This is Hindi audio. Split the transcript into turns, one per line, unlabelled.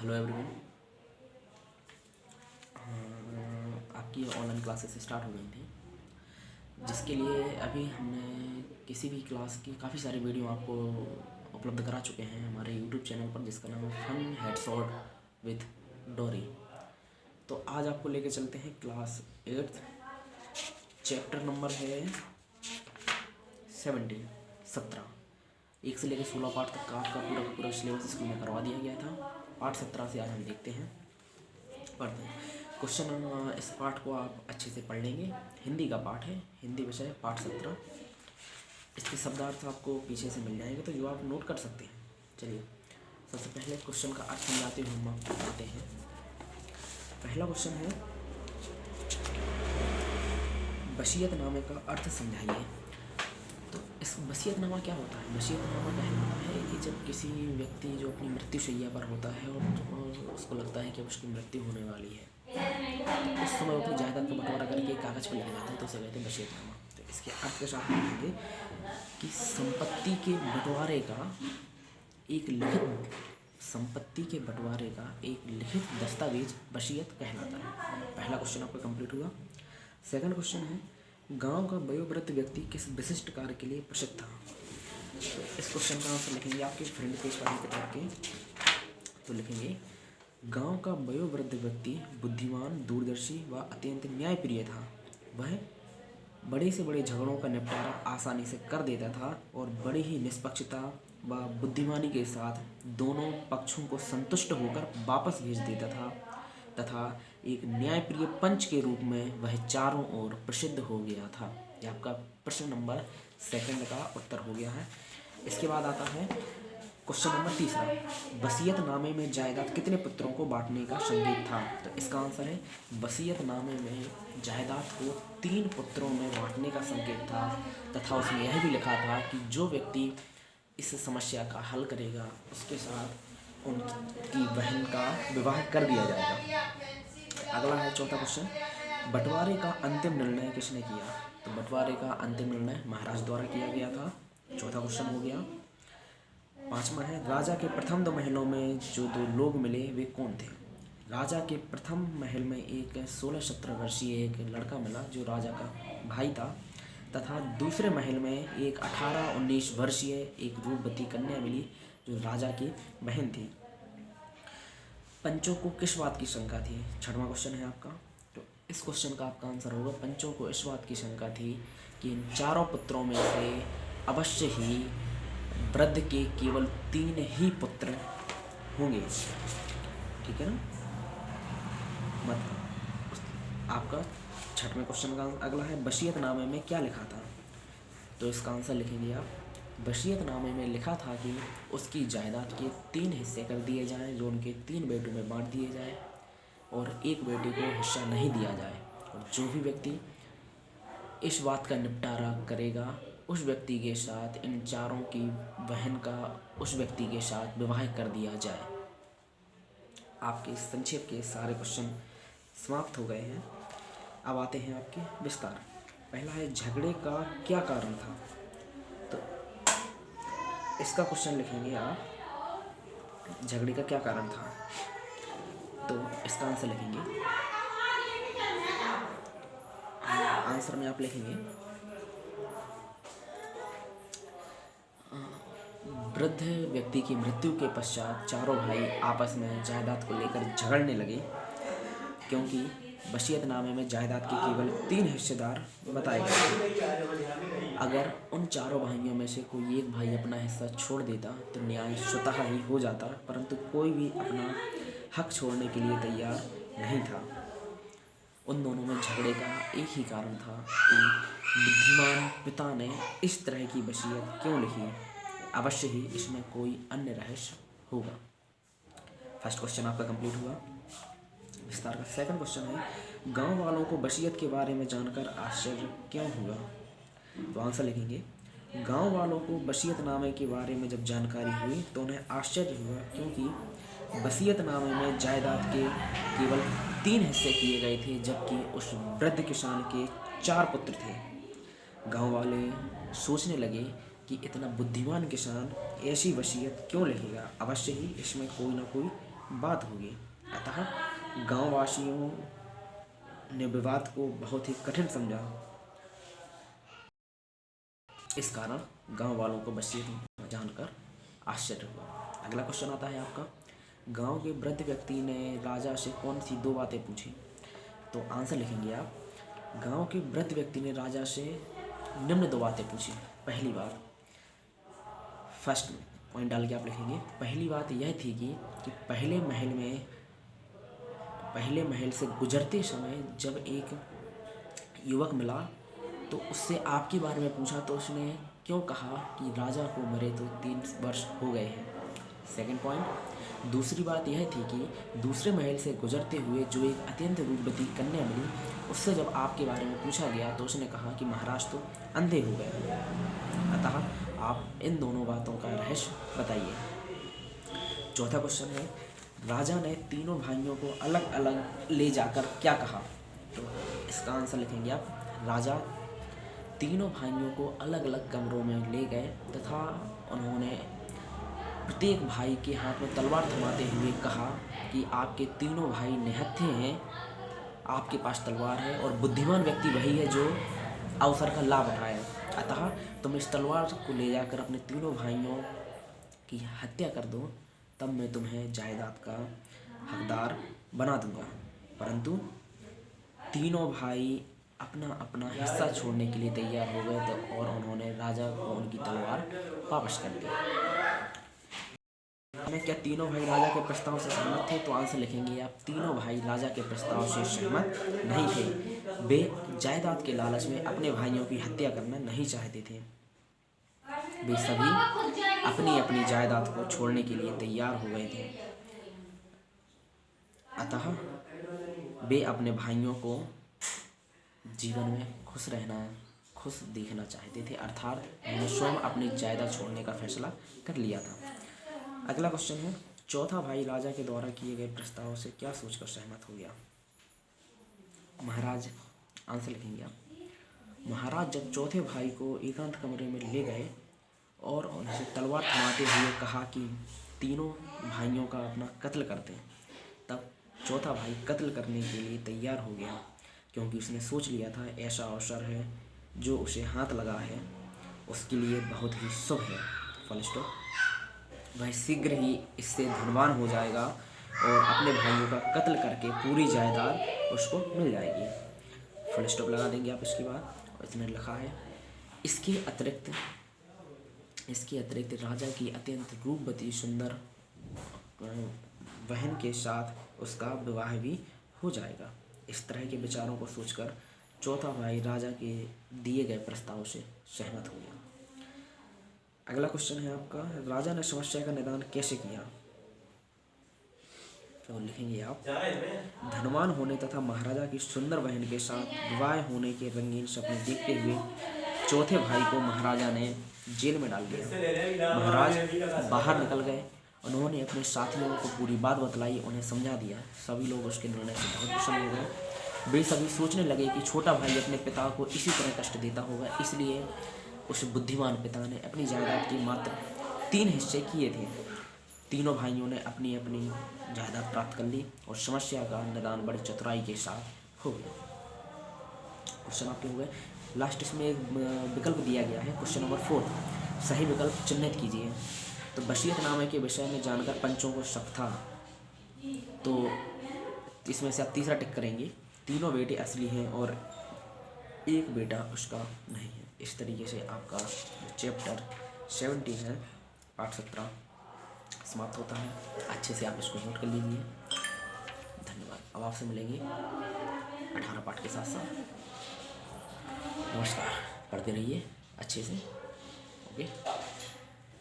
Hello everyone. आपकी ऑनलाइन क्लासेस स्टार्ट हो गई थी, जिसके लिए अभी हमने किसी भी क्लास की काफ़ी सारे वीडियो आपको उपलब्ध करा चुके हैं हमारे यूट्यूब चैनल पर, जिसका नाम है फन हेडसॉट विथ डोरी। तो आज आपको लेके चलते हैं क्लास 8th, चैप्टर नंबर है 17 1 से लेकर 16 पार्ट तक का आपका पूरा सिलेबस स्कूल में करवा दिया गया था। पार्ट 17 से आज हम देखते हैं, पढ़ते हैं क्वेश्चन। इस पार्ट को आप अच्छे से पढ़ लेंगे। हिंदी का पार्ट है, हिंदी विषय पार्ट 17। इसके शब्दार्थ आपको पीछे से मिल जाएंगे, तो जो आप नोट कर सकते हैं। चलिए सबसे पहले क्वेश्चन का अर्थ समझाते हुए हम आपको पढ़ते हैं। पहला क्वेश्चन है, वसीयतनामे का अर्थ समझाइए। तो इस वसीयतनामा क्या होता है? वसीयतनामा कहना है कि जब किसी व्यक्ति जो अपनी मृत्युशैया पर होता है और उसको लगता है कि उसकी मृत्यु होने वाली है, तो उस समय अपनी जायदाद का बंटवारा करके कागज़ पर लिख जाते हैं, तो उसे कहते हैं वसीयतनामा। तो इसके अर्थ के साथ लिखेंगे कि संपत्ति के बंटवारे का एक लिखित दस्तावेज वसीयत कहलाता है। पहला क्वेश्चन आपका कंप्लीट हुआ। सेकंड क्वेश्चन है, गांव का वयोवृद्ध व्यक्ति किस विशिष्ट कार्य के लिए प्रसिद्ध था? तो इस क्वेश्चन का आंसर लिखेंगे आपके फ्रंट पेज पर किताब के। तो लिखेंगे, गांव का वयोवृद्ध व्यक्ति बुद्धिमान, दूरदर्शी व अत्यंत न्यायप्रिय था। वह बड़े से बड़े झगड़ों का निपटारा आसानी से कर देता था और बड़ी ही निष्पक्षता व बुद्धिमानी के साथ दोनों पक्षों को संतुष्ट होकर वापस भेज देता था तथा एक न्यायप्रिय पंच के रूप में वह चारों ओर प्रसिद्ध हो गया था। यह आपका प्रश्न नंबर 2 का उत्तर हो गया है। इसके बाद आता है क्वेश्चन नंबर 3, वसीयतनामे में जायदाद कितने पुत्रों को बांटने का संकेत था? तो इसका आंसर है, वसीयतनामे में जायदाद को 3 पुत्रों में बांटने का संकेत था तथा उसमें यह भी लिखा था कि जो व्यक्ति इस समस्या का हल करेगा उसके साथ उनकी बहन का विवाह कर दिया जाएगा। अगला है चौथा क्वेश्चन, बंटवारे का अंतिम निर्णय किसने किया? तो बंटवारे का अंतिम निर्णय महाराज द्वारा किया गया था। चौथा क्वेश्चन हो गया। 5वां है, राजा के प्रथम 2 महलों में जो 2 लोग मिले वे कौन थे? राजा के प्रथम महल में एक 16-17 वर्षीय एक लड़का मिला जो राजा का भाई था तथा दूसरे महल में एक 18-19 वर्षीय एक रूपवती कन्या मिली जो राजा की बहन थी। पंचों को किस बात की शंका थी? 6वां क्वेश्चन है आपका। तो इस क्वेश्चन का आपका आंसर होगा, पंचों को इस बात की शंका थी कि इन चारों पुत्रों में से अवश्य ही वृद्ध के केवल 3 ही पुत्र होंगे। ठीक है ना? आपका 6वें क्वेश्चन का अगला है, वसीयतनामे में क्या लिखा था? तो इसका आंसर लिखेंगे आप, वसीयतनामे में लिखा था कि उसकी जायदाद के 3 हिस्से कर दिए जाएं जो उनके 3 बेटों में बांट दिए जाएं और एक बेटे को हिस्सा नहीं दिया जाए, और जो भी व्यक्ति इस बात का निपटारा करेगा उस व्यक्ति के साथ इन चारों की बहन का उस व्यक्ति के साथ विवाह कर दिया जाए। आपके संक्षेप के सारे क्वेश्चन समाप्त हो गए हैं। अब आते हैं आपके विस्तार। पहला है, झगड़े का क्या कारण था? तो इसका क्वेश्चन लिखेंगे आप, झगड़े का क्या कारण था? तो इसका आंसर लिखेंगे, आंसर में आप लिखेंगे, वृद्ध व्यक्ति की मृत्यु के पश्चात चारों भाई आपस में जायदाद को लेकर झगड़ने लगे, क्योंकि वसीयतनामे में जायदाद के केवल 3 हिस्सेदार बताए गए। अगर उन चारों भाइयों में से कोई एक भाई अपना हिस्सा छोड़ देता तो न्याय स्वतः ही हो जाता, परंतु कोई भी अपना हक छोड़ने के लिए तैयार नहीं था। उन दोनों में झगड़े का एक ही कारण था कि बुद्धिमान पिता ने इस तरह की वसीयत क्यों लिखी। अवश्य ही इसमें कोई अन्य रहस्य होगा। फर्स्ट क्वेश्चन आपका कंप्लीट हुआ। विस्तार का सेकंड क्वेश्चन है, गांव वालों को वसीयत के बारे में जानकर आश्चर्य क्यों हुआ? तो आंसर लिखेंगे, गांव वालों को वसीयतनामे के बारे में जब जानकारी हुई तो उन्हें आश्चर्य हुआ, क्योंकि वसीयतनामे में जायदाद के केवल 3 हिस्से किए गए थे जबकि उस वृद्ध किसान के 4 पुत्र थे। गांव वाले सोचने लगे कि इतना बुद्धिमान किसान ऐसी वसीयत क्यों लिखेगा, अवश्य ही इसमें कोई ना कोई बात होगी। अतः गांव वासियों ने विवाद को बहुत ही कठिन समझा। इस कारण गांव वालों को वसीयत जानकर आश्चर्य हुआ। अगला क्वेश्चन आता है आपका, गांव के वृद्ध व्यक्ति ने राजा से कौन सी 2 बातें पूछी? तो आंसर लिखेंगे आप, गांव के वृद्ध व्यक्ति ने राजा से निम्न 2 बातें पूछी। पहली बात, फर्स्ट पॉइंट डाल के आप लिखेंगे, पहली बात यह थी कि पहले महल से गुजरते समय जब एक युवक मिला तो उससे आपके बारे में पूछा, तो उसने क्यों कहा कि राजा को मरे तो 3 वर्ष हो गए हैं। सेकंड पॉइंट, दूसरी बात यह थी कि दूसरे महल से गुजरते हुए जो एक अत्यंत रूपवती कन्या मिली, उससे जब आपके बारे में पूछा गया तो उसने कहा कि महाराज तो अंधे हो गए। अतः आप इन दोनों बातों का रहस्य बताइए। चौथा क्वेश्चन है, राजा ने तीनों भाइयों को अलग अलग ले जाकर क्या कहा? तो इसका आंसर लिखेंगे आप, राजा तीनों भाइयों को अलग अलग कमरों में ले गए तथा उन्होंने प्रत्येक भाई के हाथ में तलवार थमाते हुए कहा कि आपके तीनों भाई निहत्थे हैं, आपके पास तलवार है और बुद्धिमान व्यक्ति वही है जो अवसर का लाभ उठाए। अतः तुम इस तलवार को ले जाकर अपने तीनों भाइयों की हत्या कर दो, तब मैं तुम्हें जायदाद का हकदार बना दूंगा। परंतु तीनों भाई अपना अपना हिस्सा छोड़ने के लिए तैयार हो गए तो और उन्होंने राजा को उनकी तलवार वापस कर दी। क्या तीनों भाई राजा के प्रस्ताव से सहमत थे? तो आंसर लिखेंगे आप, तीनों भाई राजा के प्रस्ताव से सहमत नहीं थे। वे जायदाद के लालच में अपने भाइयों की हत्या करना नहीं चाहते थे। वे सभी अपनी अपनी जायदाद को छोड़ने के लिए तैयार हो गए थे। अतः वे अपने भाइयों को जीवन में खुश देखना चाहते थे, अर्थात उन्होंने स्वयं अपनी जायदाद छोड़ने का फैसला कर लिया था। अगला क्वेश्चन है, चौथा भाई राजा के द्वारा किए गए प्रस्ताव से क्या सोचकर सहमत हो गया? महाराज, आंसर लिखेंगे आप, महाराज जब चौथे भाई को एकांत कमरे में ले गए और उनसे तलवार थमाते हुए कहा कि तीनों भाइयों का अपना कत्ल कर दें, तब चौथा भाई कत्ल करने के लिए तैयार हो गया, क्योंकि उसने सोच लिया था ऐसा अवसर है जो उसे हाथ लगा है उसके लिए बहुत ही शुभ है। Full stop. वह शीघ्र ही इससे धनवान हो जाएगा और अपने भाइयों का कत्ल करके पूरी जायदाद उसको मिल जाएगी। फुल स्टॉप लगा देंगे आप इसके बाद। और इसमें लिखा है, इसके अतिरिक्त राजा की अत्यंत रूपवती सुंदर बहन के साथ उसका विवाह भी हो जाएगा। इस तरह के विचारों को सोचकर चौथा भाई राजा के दिए गए प्रस्ताव से सहमत हो गया। अगला क्वेश्चन है आपका, राजा ने समस्या का निदान कैसे किया? तो लिखेंगे आप, धनवान होने तथा महाराजा की सुंदर बहन के साथ विवाह होने के रंगीन सपने देखते हुए चौथे भाई को महाराजा ने जेल में डाल दिया। महाराज बाहर निकल गए। उन्होंने अपने साथियों को पूरी बात बतलाई, उन्हें समझा दिया। सभी लोग उसके निर्णय से बहुत प्रसन्न हो गए। वे सभी सोचने लगे कि छोटा भाई अपने पिता को इसी तरह कष्ट देता होगा, इसलिए उस बुद्धिमान पिता ने अपनी जायदाद के मात्र 3 हिस्से किए थे। तीनों भाइयों ने अपनी अपनी जायदाद प्राप्त कर ली और समस्या का निदान बड़ी चतुराई के साथ हो गया। क्वेश्चन आपके हो गए। लास्ट इसमें एक विकल्प दिया गया है, क्वेश्चन नंबर 4, सही विकल्प चिन्हित कीजिए। तो वसीयतनामे के विषय में जानकर पंचों को शक था, तो इसमें से आप तीसरा टिक करेंगे। तीनों बेटे असली हैं और एक बेटा उसका नहीं है। इस तरीके से आपका चैप्टर 17 है, पाठ 17 समाप्त होता है। अच्छे से आप इसको नोट कर लीजिए। धन्यवाद। अब आपसे मिलेंगे 18 पाठ के साथ साथ। नमस्कार। पढ़ते रहिए अच्छे से। ओके।